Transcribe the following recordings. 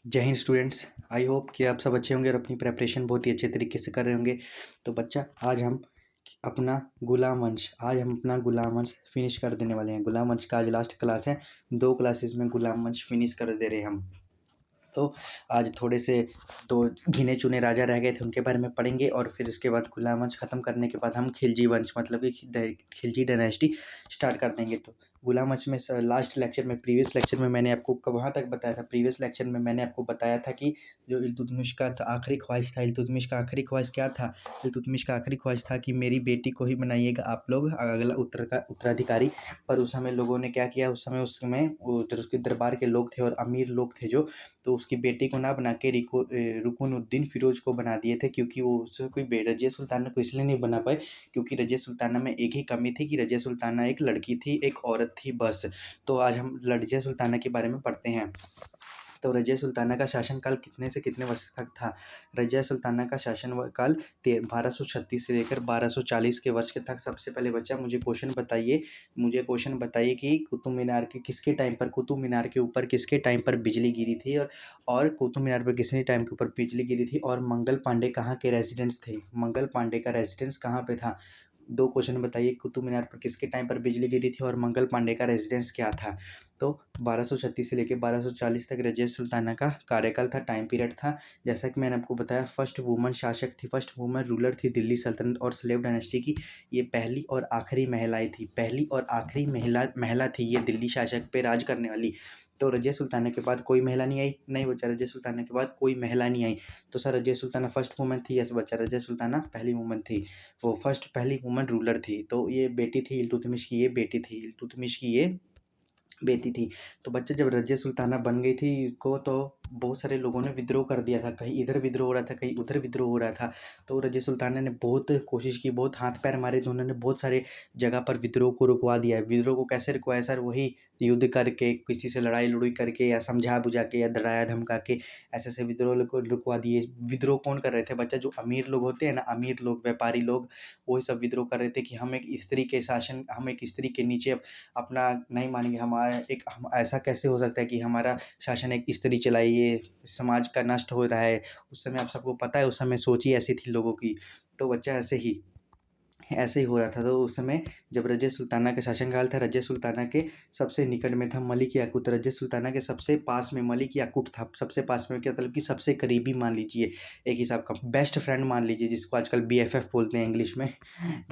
जय Hind students. I hope कि आप सब अच्छे होंगे और अपनी प्रेपरेशन बहुत ही अच्छे तरीके से कर रहे होंगे। तो बच्चा आज हम अपना गुलाम वंश फिनिश कर देने वाले हैं। गुलाम वंश का आज लास्ट क्लास है। 2 क्लासेस में गुलाम वंश फिनिश कर दे रहे हैं हम। तो आज थोड़े से 2 गिने चुने राजा रह गए थे, उनके बारे में पढ़ेंगे और फिर इसके बाद गुलाम वंश ख़त्म करने के बाद हम खिलजी वंश मतलब कि खिलजी डायनेस्टी स्टार्ट कर देंगे। तो गुलाम वंश में लास्ट लेक्चर में प्रीवियस लेक्चर में मैंने आपको वहाँ तक बताया था। प्रीवियस लेक्चर में मैंने आपको बताया था कि जो इल्तुतमिश का आखिरी ख्वाहिश था, इल्तुतमिश का आखिरी ख्वाहिश क्या था? इल्तुतमिश का आखिरी ख्वाहिश था कि मेरी बेटी को ही बनाइएगा आप लोग अगला उत्तराधिकारी। पर उस समय लोगों ने क्या किया, उस समय उसके दरबार के लोग थे और अमीर लोग थे जो, तो उसकी बेटी को ना बना के रुकनुद्दीन फिरोज को बना दिए थे, क्योंकि वो उससे कोई रजिया सुल्ताना को इसलिए नहीं बना पाए क्योंकि रजिया सुल्ताना में एक ही कमी थी कि रजिया सुल्ताना एक लड़की थी, एक औरत थी बस। तो आज हम रजिया सुल्ताना के बारे में पढ़ते हैं। तो रजिया सुल्ताना का शासनकाल कितने से कितने वर्ष तक था? रजिया सुल्ताना का शासनकाल 1236 से लेकर 1240 के वर्ष के तक। सबसे पहले बच्चा मुझे क्वेश्चन बताइए कि कुतुब मीनार के किसके टाइम पर कुतुब मीनार के ऊपर किसके टाइम पर बिजली गिरी थी, और कुतुब मीनार पर किसने टाइम के ऊपर बिजली गिरी थी, और मंगल पांडे कहाँ के रेजिडेंस थे? मंगल पांडे का रेजिडेंस कहाँ पे था? 2 क्वेश्चन बताइए, कुतुब मीनार पर किसके टाइम पर बिजली गिरी थी और मंगल पांडे का रेजिडेंस क्या था? तो 1236 से लेकर 1240 तक रजिया सुल्ताना का कार्यकाल था, टाइम पीरियड था। जैसा कि मैंने आपको बताया, फर्स्ट वुमन शासक थी, फर्स्ट वुमन रूलर थी दिल्ली सल्तनत और स्लेव डायनेस्टी की। ये पहली और आखिरी महिला थी ये दिल्ली शासक पे राज करने वाली। तो रजिया सुल्ताना के बाद कोई महिला नहीं आई? नहीं बच्चा, रजिया सुल्ताना के बाद कोई महिला नहीं आई। तो sir Razia Sultana first woman थी? यस बच्चा, रजिया सुल्ताना पहली वुमन थी, वो फर्स्ट पहली वुमन रूलर थी। तो ये बेटी थी इल्तुतमिश की, ये बेटी थी। तो बच्चे जब रजिया सुल्ताना बन गई थी को, तो बहुत सारे लोगों ने विद्रोह कर दिया था, कहीं इधर विद्रोह हो रहा था, कहीं उधर विद्रोह हो रहा था। तो रजिया सुल्ताना ने बहुत कोशिश की, बहुत हाथ पैर मारे, तो उन्होंने बहुत सारे जगह पर विद्रोह को रुकवा दिया है। विद्रोह को कैसे रुकवाया सर? वही युद्ध करके, किसी से लड़ाई लड़ुई करके, या समझा बुझा के, या डराया धमका के, ऐसे ऐसे विद्रोह को रुकवा दिए। विद्रोह कौन कर रहे थे बच्चा? जो अमीर लोग होते हैं ना, अमीर लोग, व्यापारी लोग, वही सब विद्रोह कर रहे थे कि हम एक स्त्री के नीचे अपना नहीं मानेंगे। हम ऐसा कैसे हो सकता है कि हमारा शासन एक स्त्री चलाए, ये समाज का नष्ट हो रहा है। उस समय आप सबको पता है, उस समय सोच ही ऐसी थी लोगों की। तो बच्चा ऐसे ही हो रहा था। तो उस समय जब रजिया सुल्ताना का शासनकाल था, रजिया सुल्ताना के सबसे निकट में था मलिक याकूत। रजिया सुल्ताना के सबसे पास में मलिक याकूत था। सबसे पास में क्या मतलब कि सबसे करीबी मान लीजिए, एक हिसाब का बेस्ट फ्रेंड मान लीजिए, जिसको आजकल BFF बोलते हैं इंग्लिश में।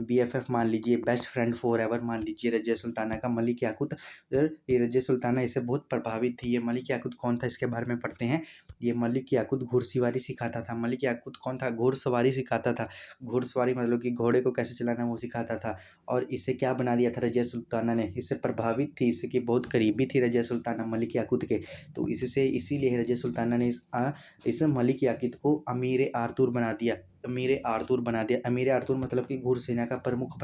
BFF मान लीजिए, बेस्ट फ्रेंड फॉर एवर मान लीजिए रजिया सुल्ताना का मलिक याकूत। ये रजिया सुल्ताना इससे बहुत प्रभावित थी। ये मलिक याकूत कौन था, इसके बारे में पढ़ते हैं। ये मलिक याकूत घुड़सवारी सिखाता था। मलिक याकूत कौन था? घुड़सवारी सिखाता था। घुड़सवारी मतलब कि घोड़े को कैसे चलाना वो सिखाता था। और इसे क्या बना दिया था रजिया सुल्ताना ने? इससे प्रभावित थी, इससे कि बहुत करीबी थी रजिया सुल्ताना मलिक याकूत के। तो इसीलिए रजिया सुल्ताना ने इस मलिक याकूत को अमीर आरतूर बना दिया। अमीर आरतूर मतलब कि घुड़सेना का प्रमुख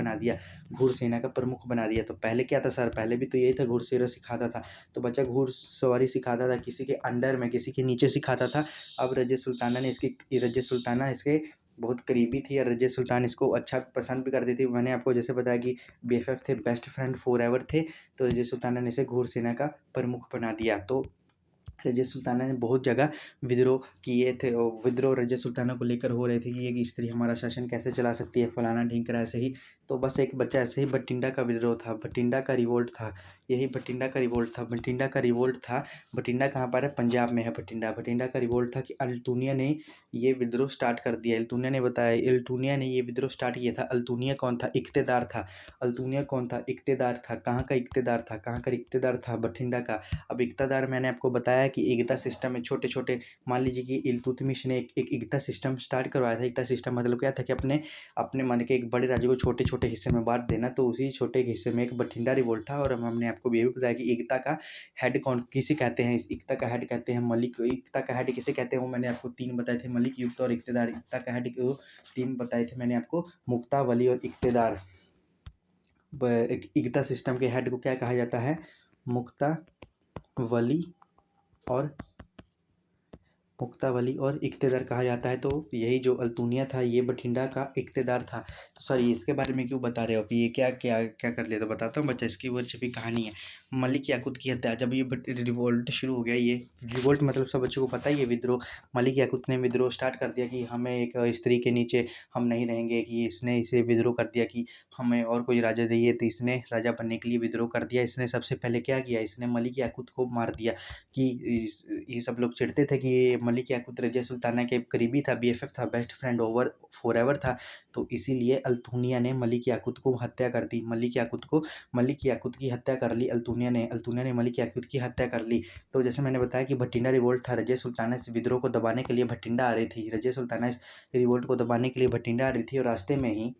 बना दिया। तो पहले क्या था सर? पहले भी तो यही था, घुड़सवारी सिखाता था। तो बच्चा घुड़सवारी सिखाता था, किसी के अंडर में, किसी के नीचे सिखाता था। अब रजिया सुल्ताना इसके बहुत करीबी थी, और रजिया सुल्तान इसको अच्छा पसंद भी करती थी। मैंने आपको जैसे बताया कि BFF थे, बेस्ट फ्रेंड फॉर एवर थे। तो रजिया सुल्ताना ने इसे घुड़सेना का प्रमुख बना दिया। तो रजिया सुल्ताना ने बहुत जगह विद्रोह किए थे, और विद्रोह रजिया सुल्ताना को लेकर हो रहे थे कि एक स्त्री हमारा शासन कैसे चला सकती है, फलाना ढिंकरा ऐसे ही। तो बस एक बच्चा ऐसे ही बठिंडा का विद्रोह था, बठिंडा का रिवोल्ट था। यही बठिंडा का रिवोल्ट था। बठिंडा कहाँ पर है? पंजाब में है बठिंडा का रिवोल्ट था कि अल्तुनिया ने ये विद्रोह स्टार्ट कर दिया। अल्तुनिया ने ये विद्रोह स्टार्ट किया था। अल्तुनिया कौन था? इक्तेदार था। कहाँ का इक्तेदार था? बठिंडा का। अब इक्तेदार मैंने आपको बताया कि एकता सिस्टम में छोटे छोटे, मान लीजिए कि इल्तुतमिश ने एक एकता सिस्टम स्टार्ट करवाया था। एकता सिस्टम मतलब क्या था कि अपने अपने मन के एक बड़े राज्य को छोटे छोटे हिस्से में बांट देना। तो उसी छोटे हिस्से में एक बठिंडा रिवोल्ट था। और हमने आपको ये भी बताया कि एकता का हेड कौन किसे कहते हैं? इस एकता का हेड कहते हैं मलिक। एकता का हेड किसे कहते हैं वो मैंने आपको 3 बताए थे, मलिक, युक्त और इक्तेदार। एकता का हेड को 3 बताए थे मैंने आपको, मुक्ता, वली और इक्तेदार। एकता सिस्टम के हेड को क्या कहा जाता है? मुक्ता, वली और मुक्तावली और इक्तेदार कहा जाता है। तो यही जो अल्तुनिया था ये बठिंडा का इक्तेदार था। तो सर ये इसके बारे में क्यों बता रहे हो, अभी ये क्या क्या क्या कर लिया, तो बताता हूँ बच्चा, इसकी वो छपी कहानी है। मलिक याकूत की हत्या, जब ये रिवोल्ट शुरू हो गया, ये रिवोल्ट मतलब सब बच्चों को पता ही है, विद्रोह। मलिक याकूत ने विद्रोह स्टार्ट कर दिया कि हमें एक स्त्री के नीचे हम नहीं रहेंगे, कि इसने इसे विद्रोह कर दिया कि हमें और कोई राजा चाहिए, तो इसने राजा बनने के लिए विद्रोह कर दिया। इसने सबसे पहले क्या किया, इसने मलिक याकूत को मार दिया। कि ये सब लोग चिढ़ते थे कि ये मलिक याकूत रजिया सुल्ताना के करीबी था, बीएफएफ था, बेस्ट फ्रेंड ओवर फॉरएवर था। तो इसीलिए अल्तुनिया ने मलिक याकूत को हत्या कर दी, मलिक याकूत की हत्या कर ली अल्तुनिया ने मलिक याकूत की हत्या कर ली। तो जैसे मैंने बताया कि भटिंडा रिवोल्ट था, रजिया सुल्ताना इस विद्रोह को दबाने के लिए भटिंडा आ रही थी, रजिया सुल्ताना इस रिवोल्ट को दबाने के लिए भटिंडा आ रही थी, और रास्ते में ही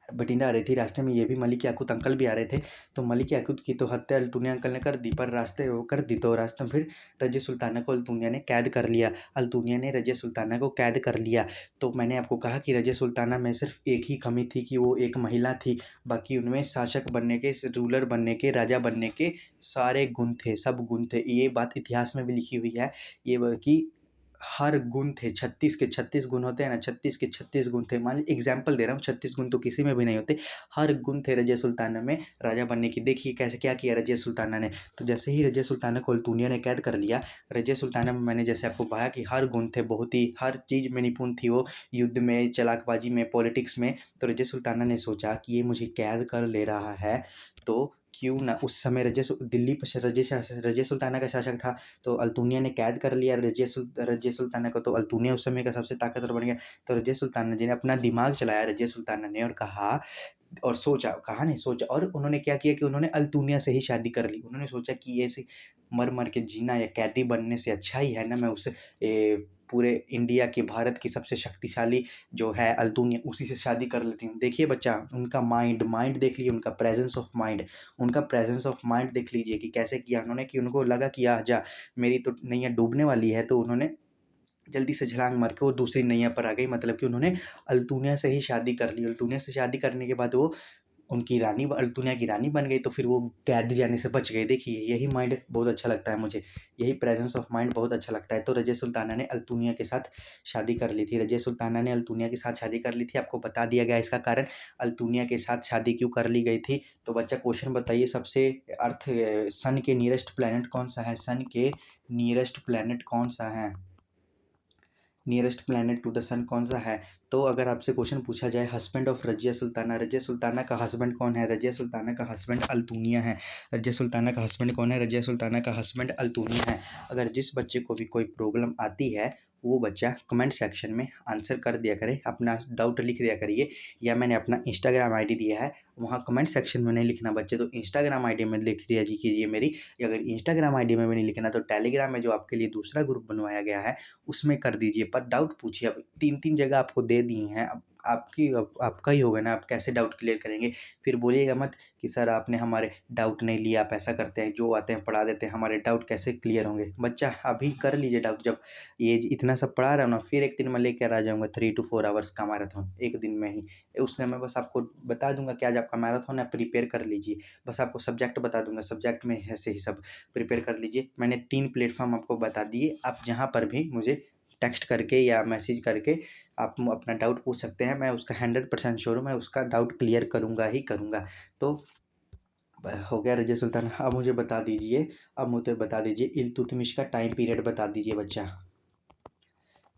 बठिंडा आ रही थी, रास्ते में ये भी मलिक याकूत अंकल भी आ रहे थे। तो मलिक याकूत की तो हत्या अल्तुनिया अंकल ने कर दी, पर रास्ते वो कर दी तो रास्ते में फिर रजिया सुल्ताना को अल्तुनिया ने कैद कर लिया, अल्तुनिया ने रजिया सुल्ताना को कैद कर लिया। तो मैंने आपको कहा कि रजिया सुल्ताना में सिर्फ एक ही कमी थी कि वो एक महिला थी, बाकी उनमें शासक बनने के, रूलर बनने के, राजा बनने के सारे गुण थे, सब गुण थे। ये बात इतिहास में भी लिखी हुई है, ये कि हर गुण थे, 36 के 36 गुण होते हैं ना, 36 के 36 गुण थे। मान लीजिए एग्जाम्पल दे रहा हूँ, 36 गुण तो किसी में भी नहीं होते, हर गुण थे रजिया सुल्ताना में राजा बनने की। देखिए कैसे क्या किया रजिया सुल्ताना ने। तो जैसे ही रजिया सुल्ताना को अल्तुनिया ने कैद कर लिया, रजिया सुल्ताना में मैंने जैसे आपको बताया कि हर गुण थे, बहुत ही हर चीज में निपुण थी वो, युद्ध में, चालाकबाजी में, पॉलिटिक्स में। तो रजिया सुल्ताना ने सोचा कि ये मुझे कैद कर ले रहा है, तो क्यों ना, उस समय दिल्ली पर रजिया सुल्ताना का शासक था। तो अल्तुनिया ने कैद कर लिया रजिया सुल्ताना को, तो अल्तुनिया उस समय का सबसे ताकतवर बन गया। तो रजिया सुल्ताना जी ने अपना दिमाग चलाया, रजिया सुल्ताना ने, और कहा और सोचा, कहा नहीं सोचा, और उन्होंने क्या किया कि उन्होंने अल्तुनिया से ही शादी कर ली। उन्होंने सोचा कि ये ऐसे मर मर के जीना या कैदी बनने से अच्छा ही है ना, मैं उससे पूरे इंडिया की, भारत की सबसे शक्तिशाली जो है अल्तुनिया, उसी से शादी कर लेती हूँ। देखिए बच्चा, उनका माइंड माइंड देख लीजिए, उनका प्रेजेंस ऑफ माइंड देख लीजिए कि कैसे किया उन्होंने, कि उनको लगा कि जा मेरी तो नैया डूबने वाली है, तो उन्होंने जल्दी से छलांग मार के वो दूसरी नैया पर आ गई। मतलब कि उन्होंने अल्तुनिया से ही शादी कर ली। अल्तुनिया से शादी करने के बाद वो उनकी रानी, अल्तुनिया की रानी बन गई, तो फिर वो कैद जाने से बच गए। देखिए यही माइंड बहुत अच्छा लगता है मुझे, यही प्रेजेंस ऑफ माइंड बहुत अच्छा लगता है। तो रजिया सुल्ताना ने अल्तुनिया के साथ शादी कर ली थी, रजिया सुल्ताना ने अल्तुनिया के साथ शादी कर ली थी। आपको बता दिया गया इसका कारण, अल्तुनिया के साथ शादी क्यों कर ली गई थी। तो बच्चा क्वेश्चन बताइए, सबसे अर्थ सन के नियरेस्ट प्लेनेट कौन सा है, सन के नियरेस्ट प्लेनेट कौन सा है, नियरेस्ट प्लेनेट टू द सन कौन सा है। तो अगर आपसे क्वेश्चन पूछा जाए, हस्बैंड ऑफ रजिया सुल्ताना का हस्बैंड कौन है, रजिया सुल्ताना का हस्बैंड अल्तुनिया है। रजिया सुल्ताना का हस्बैंड कौन है, रजिया सुल्ताना का हस्बैंड अल्तुनिया है। अगर जिस बच्चे को भी कोई प्रॉब्लम आती है, वो बच्चा कमेंट सेक्शन में आंसर कर दिया करे, अपना डाउट लिख दिया करिए, या मैंने अपना इंस्टाग्राम आईडी दिया है, वहाँ कमेंट सेक्शन में नहीं लिखना बच्चे, तो इंस्टाग्राम आईडी में लिख दिया जी कीजिए मेरी। अगर इंस्टाग्राम आईडी में भी नहीं लिखना, तो टेलीग्राम में जो आपके लिए दूसरा ग्रुप बनवाया गया है उसमें कर दीजिए, पर डाउट पूछिए। अब 3-3 जगह आपको दे दिए हैं, अब आपका ही होगा ना, आप कैसे डाउट क्लियर करेंगे। फिर बोलिएगा मत कि सर आपने हमारे डाउट नहीं लिया, आप ऐसा करते हैं, जो आते हैं पढ़ा देते हैं, हमारे डाउट कैसे क्लियर होंगे। बच्चा अभी कर लीजिए डाउट, जब ये इतना सब पढ़ा रहा हूँ ना, फिर एक दिन मैं लेकर आ जाऊँगा 3 to 4 आवर्स का मैराथन, एक दिन में ही। उस समय बस आपको बता दूंगा कि आज आपका मैराथन है, प्रिपेयर कर लीजिए। बस आपको सब्जेक्ट बता दूंगा, सब्जेक्ट में ऐसे ही सब प्रिपेयर कर लीजिए। मैंने 3 प्लेटफॉर्म आपको बता दिए, आप जहाँ पर भी मुझे टेक्स्ट करके या मैसेज करके आप अपना डाउट पूछ सकते हैं, मैं उसका 100% श्योर हूँ, मैं उसका डाउट क्लियर करूँगा ही करूँगा। तो हो गया रजिया सुल्तान। अब मुझे बता दीजिए इल्तुतमिश का टाइम पीरियड बता दीजिए बच्चा,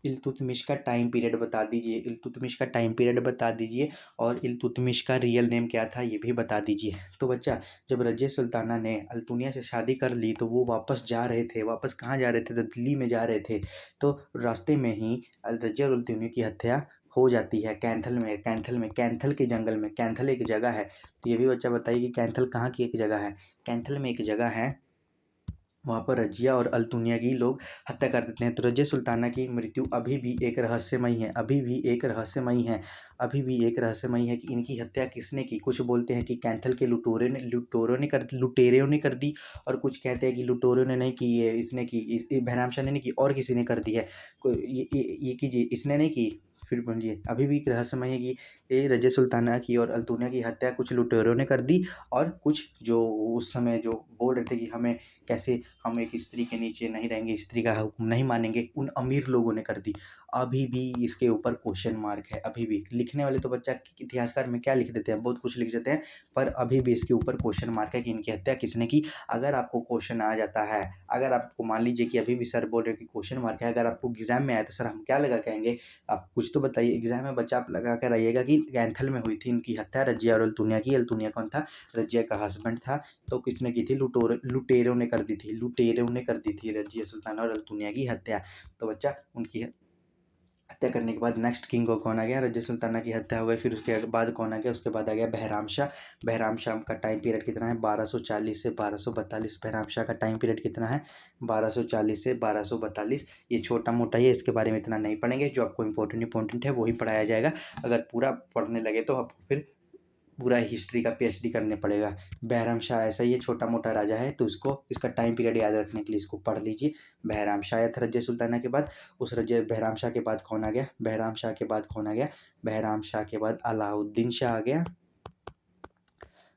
इल्तुतमिश का टाइम पीरियड बता दीजिए, इल्तुतमिश का टाइम पीरियड बता दीजिए, और इल्तुतमिश का रियल नेम क्या था ये भी बता दीजिए। तो बच्चा, जब रजिया सुल्ताना ने अल्तुनिया से शादी कर ली, तो वो वापस जा रहे थे, वापस कहाँ जा रहे थे, तो दिल्ली में जा रहे थे। तो रास्ते में ही रजिया और अल्तुनिया की हत्या हो जाती है, कैंथल के जंगल में। कैंथल एक जगह है, तो ये भी बच्चा बताइए कि कैंथल कहाँ की एक जगह है। कैंथल में एक जगह है, वहाँ पर रजिया और अल्तुनिया की लोग हत्या कर देते हैं। तो रजिया सुल्ताना की मृत्यु अभी भी एक रहस्यमयी है, अभी भी एक रहस्यमयी है कि इनकी हत्या किसने की। कुछ बोलते हैं कि कैंथल के लुटेरों ने कर दी, और कुछ कहते हैं कि लुटेरों ने नहीं की, ये इसने की, बहराम शाह ने नहीं की, और किसी ने कर दी है। ये कीजिए, इसने नहीं की। फिर बोलिए, अभी भी एक रहस्यमय है कि ये रजिया सुल्ताना की और अल्तुनिया की हत्या कुछ लुटेरों ने कर दी, और कुछ जो उस समय जो बोल रहे थे कि हमें कैसे हम एक स्त्री के नीचे नहीं रहेंगे, स्त्री का हुक्म नहीं मानेंगे, उन अमीर लोगों ने कर दी। अभी भी इसके ऊपर क्वेश्चन मार्क है, अभी भी। लिखने वाले तो बच्चा इतिहासकार में क्या लिख देते हैं, बहुत कुछ लिख देते हैं, पर अभी भी इसके ऊपर क्वेश्चन मार्क है कि इनकी हत्या किसने की। अगर आपको क्वेश्चन आ जाता है, अगर आपको मान लीजिए कि अभी भी सर बोल रहे हो कि क्वेश्चन मार्क है, अगर आपको एग्जाम में आया तो सर हम क्या लगा के आएंगे, आप कुछ तो बताइए। एग्जाम में बच्चा आप लगा कर आइएगा कि गैंथल में हुई थी इनकी हत्या, रजिया और अल्तुनिया की। अल्तुनिया कौन था, रजिया का हस्बैंड था। तो किसने की थी, लुटेरों ने कर दी थी, लुटेरों ने कर दी थी रजिया सुल्ताना और अल्तुनिया की हत्या। तो बच्चा उनकी हत्या करने के बाद नेक्स्ट किंग को कौन आ गया, रजिया सुल्ताना की हत्या हो गई। फिर उसके बाद कौन आ गया, उसके बाद आ गया बहराम शाह। बहराम शाह का टाइम पीरियड कितना है, 1240 से 1242। बहराम शाह का टाइम पीरियड कितना है, 1240 से 1242। ये छोटा मोटा ही है, इसके बारे में इतना नहीं पढ़ेंगे, जो आपको इंपॉर्टेंट है वही पढ़ाया जाएगा। अगर पूरा पढ़ने लगे तो आपको फिर पूरा हिस्ट्री का पीएचडी करने पड़ेगा। बहराम शाह ऐसा ही है, छोटा मोटा राजा है, तो इसको इसका टाइम पीरियड याद रखने के लिए इसको पढ़ लीजिए। बहराम शाह आया था रजिया सुल्ताना के बाद। उस रजिया बहराम शाह के बाद कौन आ गया, बहराम शाह के बाद कौन आ गया, बहराम शाह के बाद अलाउद्दीन शाह आ गया।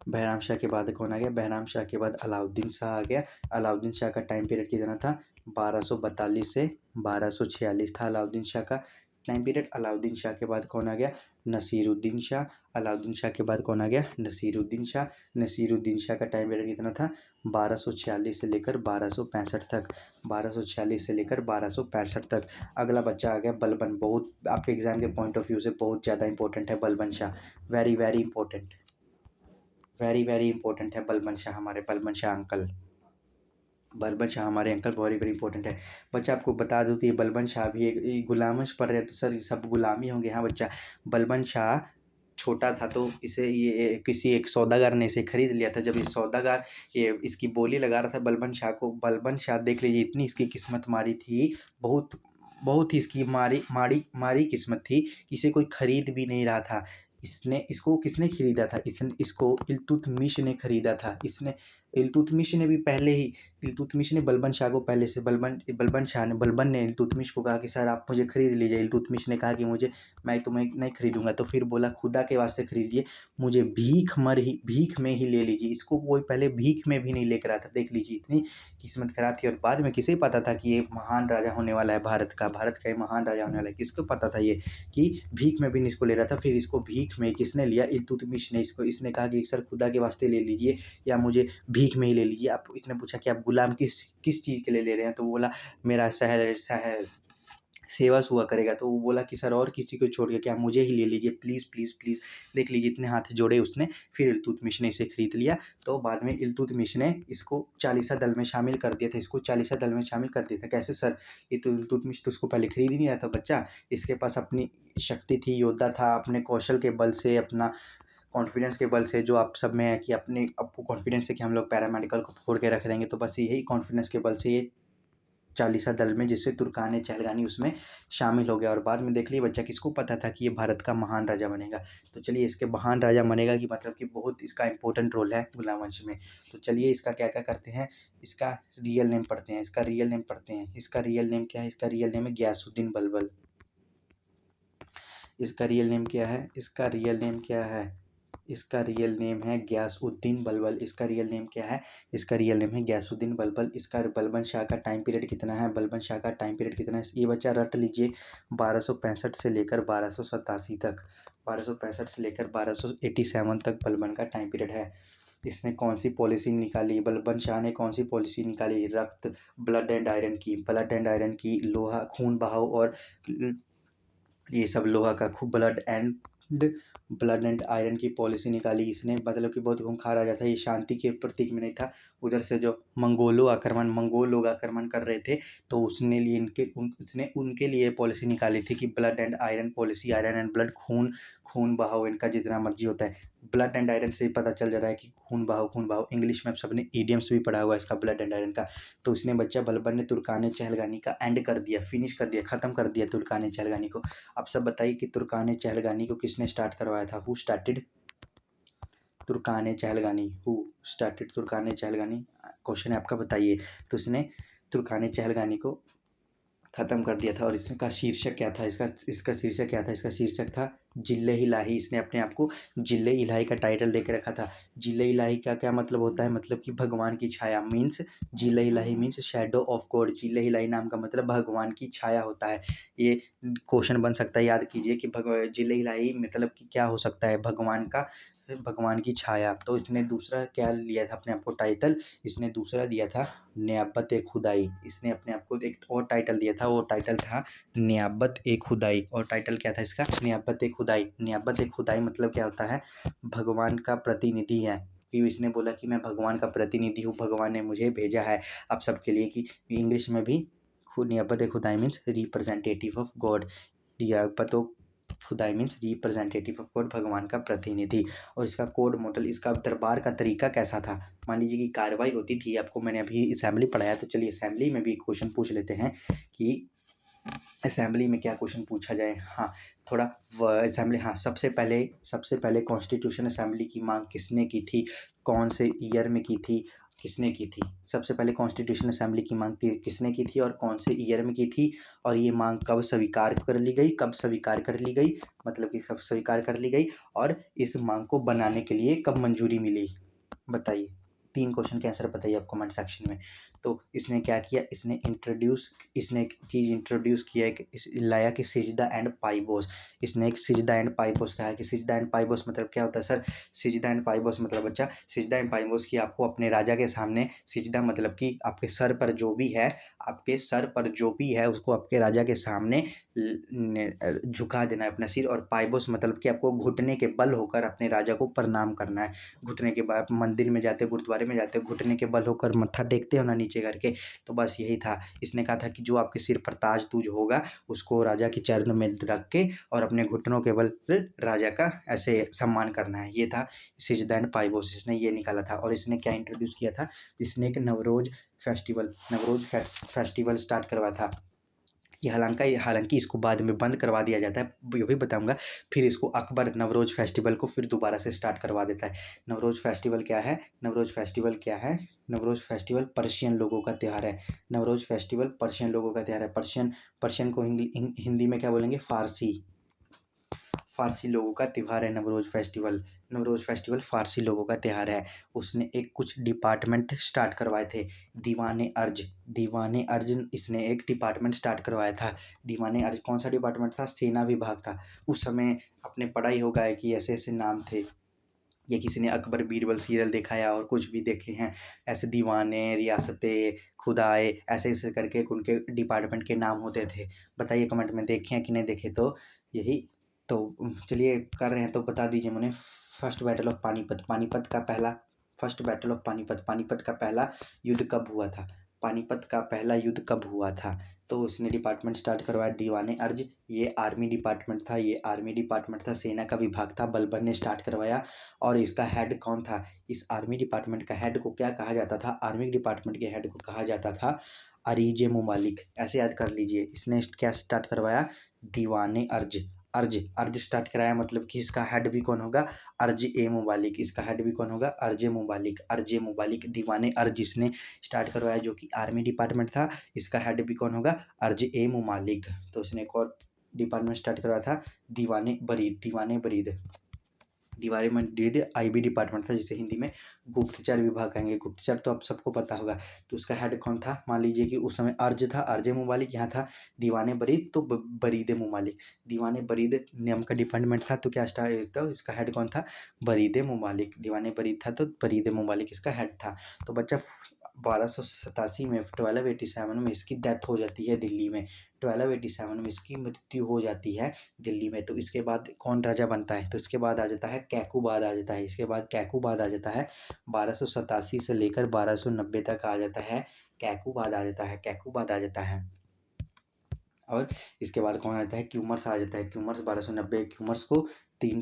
बहराम शाह के बाद कौन आ गया, बहराम शाह के बाद अलाउद्दीन शाह आ गया। अलाउद्दीन शाह का टाइम पीरियड कितना था, 1242 से 1246 था अलाउद्दीन शाह का टाइम पीरियड। अलाउद्दीन शाह के बाद कौन आ गया, नसीरुद्दीन शाह। अलाउद्दीन शाह के बाद कौन आ गया, नसीरुद्दीन शाह। नसीरुद्दीन शाह का टाइम पीरियड कितना था, 1246 से लेकर 1265 तक। 1246 से लेकर 1265 तक। अगला बच्चा आ गया बलबन। बहुत आपके एग्जाम के पॉइंट ऑफ व्यू से बहुत ज़्यादा इंपॉर्टेंट है Balban Shah, very very important, very very important है बलबन शाह, हमारे बलबन शाह अंकल। बलबन शाह हमारे अंकल वेरी वेरी इंपॉर्टेंट है। बच्चा आपको बता दूं कि ये बलबन शाह भी एक गुलामश पढ़ रहे हैं तो सर ये सब गुलाम ही होंगे। हाँ बच्चा, बलबन शाह छोटा था तो इसे ये किसी एक सौदागर ने इसे खरीद लिया था। जब ये सौदागर ये इसकी बोली लगा रहा था बलबन शाह को, बलबन शाह देख लीजिए इतनी इसकी किस्मत मारी थी, बहुत बहुत ही इसकी मारी मारी मारी किस्मत थी कि इसे कोई खरीद भी नहीं रहा था। इसने इसको किसने खरीदा था, इसने इसको इल्तुतमिश ने खरीदा था। इसने इल्तुतमिश ने भी पहले ही, इल्तुतमिश ने बलबन शाह को पहले से बलबन शाह ने बलबन ने इल्तुतमिश को कहा कि सर आप मुझे खरीद लीजिए। इल्तुतमिश ने कहा कि मुझे, मैं तुम्हें नहीं खरीदूंगा। तो फिर बोला खुदा के वास्ते खरीदिए, मुझे भीख में ही ले लीजिए। इसको कोई पहले भीख में भी नहीं लेकर आता, देख लीजिए इतनी किस्मत खराब थी। और बाद में किसे पता था कि ये महान राजा होने वाला है, भारत का ये महान राजा होने वाला है। किसको पता था ये कि भीख में भी नहीं इसको ले रहा था। फिर इसको भीख में किसने लिया, इल्तुतमिश ने। इसको इसने कहा कि सर खुदा के वास्ते ले लीजिए या मुझे भीख में ही ले लीजिए। आप इसने पूछा कि आप गुलाम किस चीज़ के लिए ले रहे हैं, तो वो बोला मेरा शहर शहर सेवा हुआ करेगा। तो वो बोला कि सर और किसी को छोड़ के क्या मुझे ही ले लीजिए, प्लीज़ प्लीज़ प्लीज़। देख लीजिए इतने हाथ जोड़े उसने, फिर इल्तुतमिश ने इसे खरीद लिया। तो बाद में इल्तुतमिश ने इसको चालीसा दल में शामिल कर दिया था, इसको चालीसा दल में शामिल कर दिया था। कैसे सर, ये तो इल्तुतमिश तो उसको पहले खरीद ही नहीं रहा था बच्चा। इसके पास अपनी शक्ति थी, योद्धा था, अपने कौशल के बल से, अपना कॉन्फिडेंस के बल से, जो आप सब में है कि अपने आपको कॉन्फिडेंस है कि हम लोग पैरामेडिकल को फोड़ के रख देंगे, तो बस यही कॉन्फिडेंस के बल से ये चालीसा दल में, जिससे तुर्कान चहलगानी उसमें शामिल हो गया। और बाद में देख लिया बच्चा, किसको पता था कि ये भारत का महान राजा बनेगा। तो चलिए इसके महान राजा बनेगा कि मतलब कि बहुत इसका इंपॉर्टेंट रोल है गुलाम वंश में। तो चलिए इसका क्या क्या करते हैं, इसका रियल नेम पढ़ते हैं, इसका रियल नेम पढ़ते हैं। इसका रियल नेम क्या है, इसका रियल नेम है गयासुद्दीन बलबल। इसका रियल नेम क्या है, इसका रियल नेम क्या है, इसका रियल नेम है गयासउद्दीन बलबल। इसका रियल नेम क्या है, इसका रियल नेम है गयासुद्दीन बलबल। इसका बलबन शाह का टाइम पीरियड कितना है, बलबन शाह का टाइम पीरियड कितना है, ये बच्चा रट लीजिए, 1265 से लेकर 1287 तक। 1265 से लेकर 1287 तक बलबन का टाइम पीरियड है। इसने कौन सी पॉलिसी निकाली, बलबन शाह ने कौन सी पॉलिसी निकाली, रक्त, ब्लड एंड आयरन की, ब्लड एंड आयरन की, लोहा खून बहाओ और ये सब लोहा का खूब ब्लड एंड आयरन की पॉलिसी निकाली इसने। मतलब कि बहुत खूंखार राजा था, ये शांति के प्रतीक में नहीं था। उधर से जो मंगोल लोग आक्रमण कर रहे थे, तो उसने उनके लिए पॉलिसी निकाली थी कि blood and iron policy, iron and blood, खून बहाओ इनका जितना मर्जी होता है। ब्लड एंड आयरन से ही पता चल जा रहा है कि खून बहाओ। इंग्लिश में आप सबने ईडियम्स भी पढ़ा हुआ है इसका, ब्लड एंड आयरन का। तो उसने बच्चा बलबन ने तुर्कान चहलगानी का एंड कर दिया, फिनिश कर दिया, खत्म कर दिया तुर्कान चहलगानी को। आप सब बताइए कि तुर्कान चहलगानी को किसने स्टार्ट करवाया था, who started Turkan Chahalgani, who started Turkan Chahalgani. Question है आपका, बताइए। तो उसने तुर्कान चहलगानी को खत्म कर दिया था। और इसका शीर्षक क्या था, इसका शीर्षक क्या था, इसका शीर्षक था जिल्ले इलाही। इसने अपने आप को जिल्ले इलाही का टाइटल देके रखा था। जिल्ले इलाही का क्या मतलब होता है, मतलब कि भगवान की छाया, मीन्स जिल्ले इलाही मीन्स शैडो ऑफ गॉड। जिल्ले इलाही नाम का मतलब भगवान की छाया होता है। ये क्वेश्चन बन सकता है, याद कीजिए कि जिल्ले इलाही मतलब कि क्या हो सकता है, भगवान की छाया। तो इसने दूसरा क्या लिया था अपने आप को टाइटल, इसने दूसरा दिया था नियाबत ए खुदाई। इसने अपने आप को एक और टाइटल दिया था, वो टाइटल था नियाबत ए खुदाई। और टाइटल क्या था इसका, नियाबत ए खुदाई। नियाबत ए खुदाई मतलब क्या होता है, भगवान का प्रतिनिधि है। कि इसने बोला कि मैं भगवान का प्रतिनिधि हूँ, भगवान ने मुझे भेजा है आप सबके लिए। कि इंग्लिश में भी नियाबत ए खुदाई मीन्स रिप्रेजेंटेटिव ऑफ गॉड। नियाबत खुदाई मीन्स रिप्रेजेंटेटिव ऑफ गॉड, भगवान का प्रतिनिधि। और इसका कोड मॉडल, इसका दरबार का तरीका कैसा था। मान लीजिए कि कार्रवाई होती थी, आपको मैंने अभी असेंबली पढ़ाया, तो चलिए असेंबली में भी क्वेश्चन पूछ लेते हैं कि असेंबली में क्या क्वेश्चन पूछा जाए। हाँ, थोड़ा असेंबली, हाँ, सबसे पहले कॉन्स्टिट्यूशन असेंबली की मांग किसने की थी, कौन से ईयर में की थी, किसने की थी। सबसे पहले कॉन्स्टिट्यूशन असेंबली की मांग किसने की थी और कौन से ईयर में की थी, और ये मांग कब स्वीकार कर ली गई, मतलब कि कब स्वीकार कर ली गई, और इस मांग को बनाने के लिए कब मंजूरी मिली, बताइए। 3 क्वेश्चन के आंसर बताइए आप कमेंट सेक्शन में। तो इसने क्या किया, इसने एक चीज़ इंट्रोड्यूस किया, लाया कि सिजदा एंड पाइबोस। इसने एक सिजदा एंड पाइबोस कहा कि सिजदा एंड पाइबोस मतलब क्या होता है सर। सिजदा एंड पाइबोस मतलब बच्चा, सिजदा एंड पाइबोस की आपको अपने राजा के सामने, सिजदा मतलब कि आपके सर पर जो भी है उसको आपके राजा के सामने झुका देना है अपना सिर। और पाइबोस मतलब कि आपको घुटने के बल होकर अपने राजा को प्रणाम करना है। घुटने के बाद मंदिर में जाते, गुरुद्वारे में जाते, घुटने के बल होकर मत्था टेकते हो ना नीचे करके, तो बस यही था। इसने कहा था कि जो आपके सिर पर ताज तूज होगा उसको राजा के चरणों में रख के और अपने घुटनों के बल राजा का ऐसे सम्मान करना है। ये था सिजदा एंड पाइबोस, इसने ये निकाला था। और इसने क्या इंट्रोड्यूस किया था, इसने एक नवरोज फेस्टिवल स्टार्ट करवाया था। ये हालांकि इसको बाद में बंद करवा दिया जाता है, ये भी बताऊंगा। फिर इसको अकबर नवरोज फेस्टिवल को फिर दोबारा से स्टार्ट करवा देता है। नवरोज फेस्टिवल क्या है, नवरोज फेस्टिवल पर्शियन लोगों का त्यौहार है। नवरोज फेस्टिवल पर्शियन लोगों का त्यौहार है। पर्शियन को हिंदी में क्या बोलेंगे, फारसी लोगों का त्यौहार है नवरोज फेस्टिवल फारसी लोगों का त्यौहार है। उसने एक कुछ डिपार्टमेंट स्टार्ट करवाए थे। दीवाने अर्ज इसने एक डिपार्टमेंट स्टार्ट करवाया था। दीवाने अर्ज कौन सा डिपार्टमेंट था, सेना विभाग था। उस समय आपने पढ़ा ही होगा कि ऐसे ऐसे नाम थे, या किसी ने अकबर बीरबल सीरियल देखा है और कुछ भी देखे हैं, ऐसे दीवाने, रियासते, खुदाए, ऐसे ऐसे करके उनके डिपार्टमेंट के नाम होते थे। बताइए कमेंट में, देखे हैं कि नहीं देखे। तो यही, तो चलिए कर रहे हैं तो बता दीजिए मुझे। फर्स्ट बैटल ऑफ पानीपत का पहला युद्ध कब हुआ था, पानीपत का पहला युद्ध कब हुआ था। तो उसने डिपार्टमेंट स्टार्ट करवाया दीवाने अर्ज। ये आर्मी डिपार्टमेंट था, सेना का विभाग था, बलबन ने स्टार्ट करवाया। और इसका हेड कौन था, इस आर्मी डिपार्टमेंट का हेड को क्या कहा जाता था, आर्मी डिपार्टमेंट के हेड को कहा जाता था अरीजे मुमालिक। ऐसे याद कर लीजिए। इसने क्या स्टार्ट करवाया, दीवाने अर्ज स्टार्ट कराया, मतलब कि इसका हेड भी कौन होगा, अर्ज ए मुबालिक दीवाने अर्ज इसने स्टार्ट करवाया, जो कि आर्मी डिपार्टमेंट था। इसका हेड भी कौन होगा, अर्ज ए मुमालिक। तो इसने एक और डिपार्टमेंट स्टार्ट करवाया था, दीवाने बरीद आईबी डिपार्टमेंट था, जिसे हिंदी में गुप्तचर विभाग कहेंगे। गुप्तचर तो आप सबको पता होगा। तो उसका हेड कौन था, मान लीजिए कि उस समय अर्ज मुमालिक, यहाँ था दीवाने बरीद, तो बरीद मुमालिक। दीवाने बरीद नाम का डिपार्टमेंट था, तो क्या स्टार्ट, तो इसका हेड कौन था, बरीद मुमालिक। दीवाने बरीद था तो बरीद मुमालिक इसका हेड था। तो बच्चा 1287 में 1287 में इसकी डेथ हो जाती है दिल्ली में। 1287 में इसकी मृत्यु हो जाती है दिल्ली में। तो इसके बाद कौन राजा बनता है, तो इसके बाद आ जाता है कैकुबाद आ जाता है। इसके बाद कैकुबाद आ जाता है, 1287 से लेकर 1290 तक आ जाता है, कैकुबाद आ जाता है। और इसके बाद कौन आता है, क्यूमर्स आ जाता है। क्यूमर्स 1290, क्यूमर्स को 3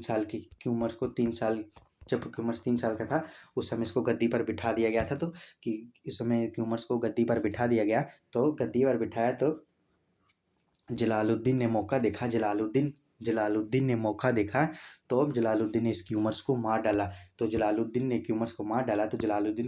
साल, जब क्यूमर्स 3 साल का था उस समय इसको गद्दी पर बिठा दिया गया था। तो कि इस समय क्यूमर्स को गद्दी पर बिठा दिया गया, तो गद्दी पर बिठाया तो जलालुद्दीन ने मौका देखा, तो जलालुद्दीन ने इस क्यूमर्स को मार डाला। तो जलालुद्दीन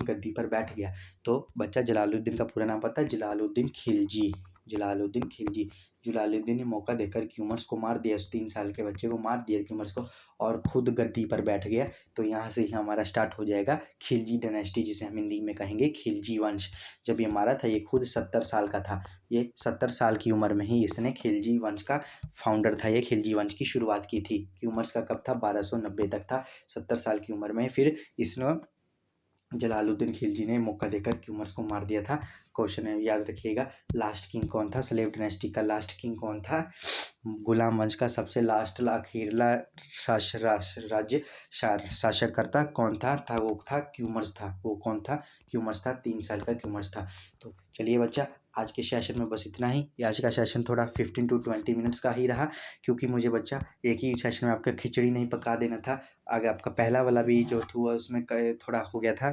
गद्दी पर बैठ गया। तो बच्चा जलालुद्दीन का पूरा नाम पता है, जलालुद्दीन खिलजी। जलालुद्दीन खिलजी। जलालुद्दीन ने मौका देकर क्यूमर्स को मार दिया, उस 3 साल के बच्चे को मार दिया क्यूमर्स को, और खुद गद्दी पर बैठ गया। तो यहाँ से ही हमारा स्टार्ट हो जाएगा खिलजी डायनेस्टी, जिसे हम हिंदी में कहेंगे खिलजी वंश। जब ये मारा था, ये खुद 70 साल का था, ये 70 साल की उम्र में ही इसने खिलजी वंश का फाउंडर था, ये खिलजी वंश की शुरुआत की थी। क्यूमर्स का कब था, 1290 तक था, 70 साल की उम्र में फिर इसने जलालुद्दीन खिलजी ने मौका देकर क्यूमर्स को मार दिया था। क्वेश्चन है, याद रखिएगा, लास्ट किंग कौन था, स्लेव डायनेस्टी का लास्ट किंग कौन था, गुलाम वंश का सबसे लास्ट अखीरला राज्य शासककर्ता कौन था, वो था क्यूमर्स था। वो कौन था, क्यूमर्स था, 3 साल का क्यूमर्स था। तो चलिए बच्चा, आज के सेशन में बस इतना ही। आज का सेशन थोड़ा 15 to 20 मिनट्स का ही रहा, क्योंकि मुझे बच्चा एक ही सेशन में आपका खिचड़ी नहीं पका देना था। आगे आपका पहला वाला भी जो था उसमें थोड़ा हो गया था।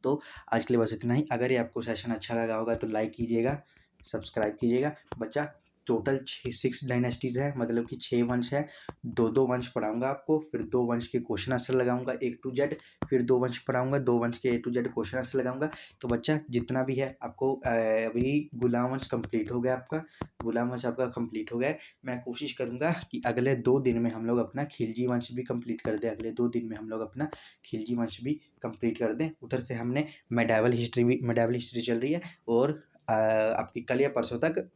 तो आज के लिए बस इतना ही। अगर ये आपको सेशन अच्छा लगा होगा तो लाइक कीजिएगा, सब्सक्राइब कीजिएगा। बच्चा टोटल 6 डायनेस्टीज है, मतलब कि 6 वंश है। 2 वंश पढ़ाऊंगा आपको, फिर 2 वंश के क्वेश्चन आंसर लगाऊंगा A to Z, फिर 2 वंश पढ़ाऊंगा, 2 वंश के A to Z question answer लगाऊंगा। तो बच्चा जितना भी है आपको अभी गुलाम वंश कंप्लीट हो गया, आपका गुलाम वंश आपका कंप्लीट हो गया है। मैं कोशिश करूंगा कि अगले 2 दिन में हम लोग अपना खिलजी वंश भी कंप्लीट कर दें, अगले 2 दिन में हम लोग अपना खिलजी वंश भी कंप्लीट कर दें। उधर से हमने मेडावल हिस्ट्री चल रही है, और आपकी कल या परसों तक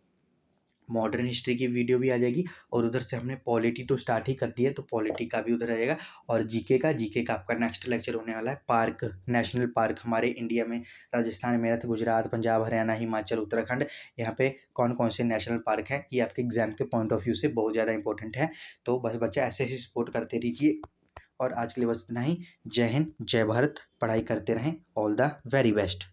मॉडर्न हिस्ट्री की वीडियो भी आ जाएगी, और उधर से हमने पॉलिटी तो स्टार्ट ही कर दी है, तो पॉलिटी का भी उधर आ जाएगा। और जीके का आपका नेक्स्ट लेक्चर होने वाला है पार्क, नेशनल पार्क हमारे इंडिया में, राजस्थान, मेरठ, गुजरात, पंजाब, हरियाणा, हिमाचल, उत्तराखंड, यहाँ पे कौन कौन से नेशनल पार्क हैं, ये आपके एग्जाम के पॉइंट ऑफ व्यू से बहुत ज़्यादा इंपॉर्टेंट है। तो बस बच्चा ऐसे ही सपोर्ट करते रहिए, और आज के लिए बस इतना ही। जय हिंद, जय भारत, पढ़ाई करते रहें, ऑल द वेरी बेस्ट।